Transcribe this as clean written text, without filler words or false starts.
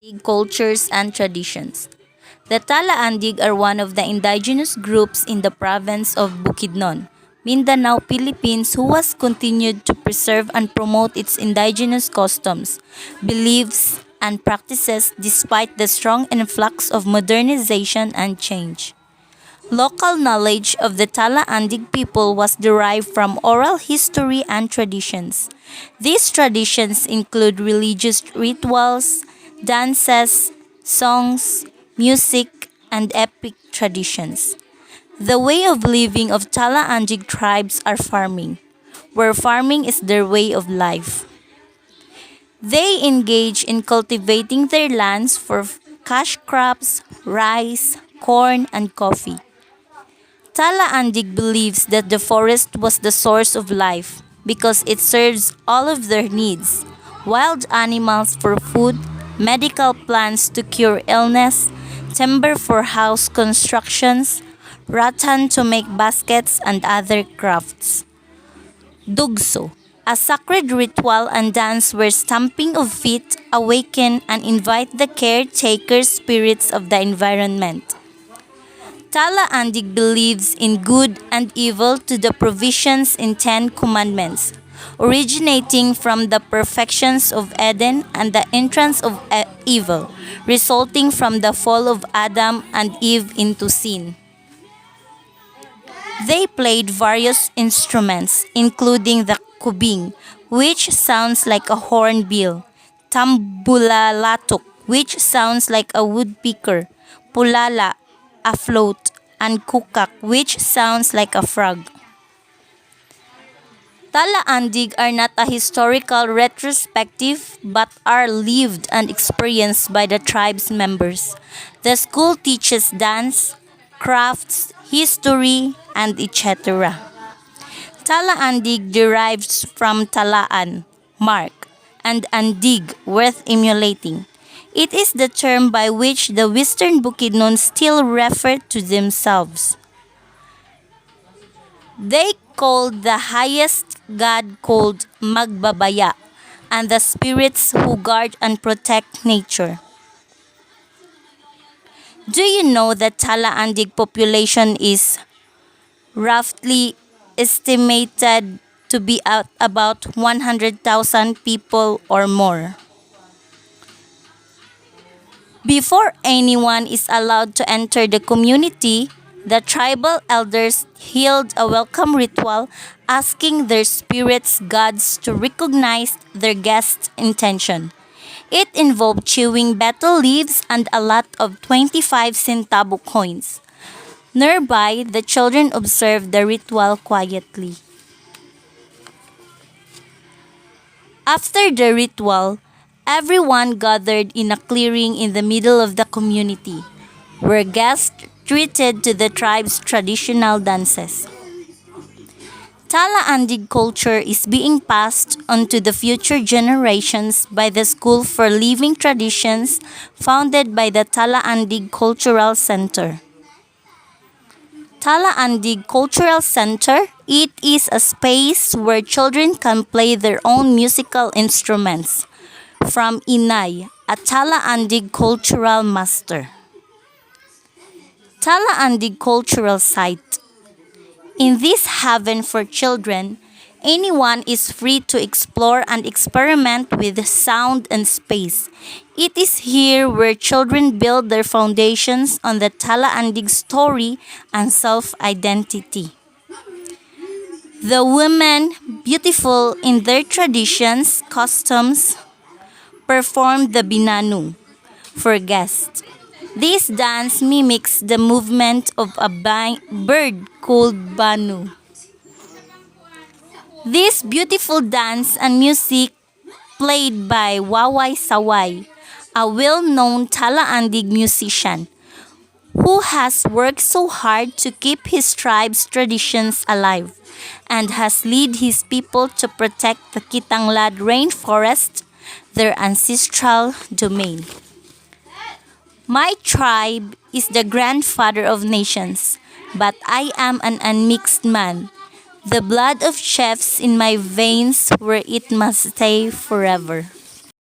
Cultures and traditions. The Talaandig are one of the indigenous groups in the province of Bukidnon, Mindanao, Philippines who has continued to preserve and promote its indigenous customs, beliefs, and practices despite the strong influx of modernization and change. Local knowledge of the Talaandig people was derived from oral history and traditions. These traditions include religious rituals, dances, songs, music, and epic traditions. The way of living of Talaandig tribes are farming, where farming is their way of life. They engage in cultivating their lands for cash crops, rice, corn, and coffee. Talaandig believes that the forest was the source of life because it serves all of their needs: wild animals for food, medical plants to cure illness, timber for house constructions, rattan to make baskets and other crafts. Dugso, a sacred ritual and dance where stamping of feet awaken and invite the caretaker spirits of the environment. Talaandig believes in good and evil to the provisions in Ten Commandments, originating from the perfections of Eden and the entrance of evil, resulting from the fall of Adam and Eve into sin. They played various instruments, including the kubing, which sounds like a hornbill, tambulalatuk, which sounds like a woodpecker, pulala, a float, and kukak, which sounds like a frog. Talaandig are not a historical retrospective but are lived and experienced by the tribe's members. The school teaches dance, crafts, history, and etc. Talaandig derives from talaan, mark, and andig, worth emulating. It is the term by which the Western Bukidnon still refer to themselves. They called the highest god called Magbabaya, and the spirits who guard and protect nature. Do you know that Talaandig population is roughly estimated to be at about 100,000 people or more? Before anyone is allowed to enter the community, the tribal elders held a welcome ritual asking their spirits gods to recognize their guests' intention. It involved chewing betel leaves and a lot of 25 centavo coins. Nearby, the children observed the ritual quietly. After the ritual, everyone gathered in a clearing in the middle of the community, where guests treated to the tribe's traditional dances. Talaandig culture is being passed on to the future generations by the School for Living Traditions founded by the Talaandig Cultural Center. Talaandig Cultural Center, it is a space where children can play their own musical instruments. From Inay, a Talaandig cultural master. Talaandig Cultural Site. In this haven for children, anyone is free to explore and experiment with sound and space. It is here where children build their foundations on the Talaandig story and self-identity. The women, beautiful in their traditions, customs, perform the binanu for guests. This dance mimics the movement of a bird called banu. This beautiful dance and music played by Waway Saway, a well-known Talaandig musician who has worked so hard to keep his tribe's traditions alive and has led his people to protect the Kitanglad rainforest, their ancestral domain. My tribe is the grandfather of nations, but I am an unmixed man. The blood of chiefs in my veins where it must stay forever.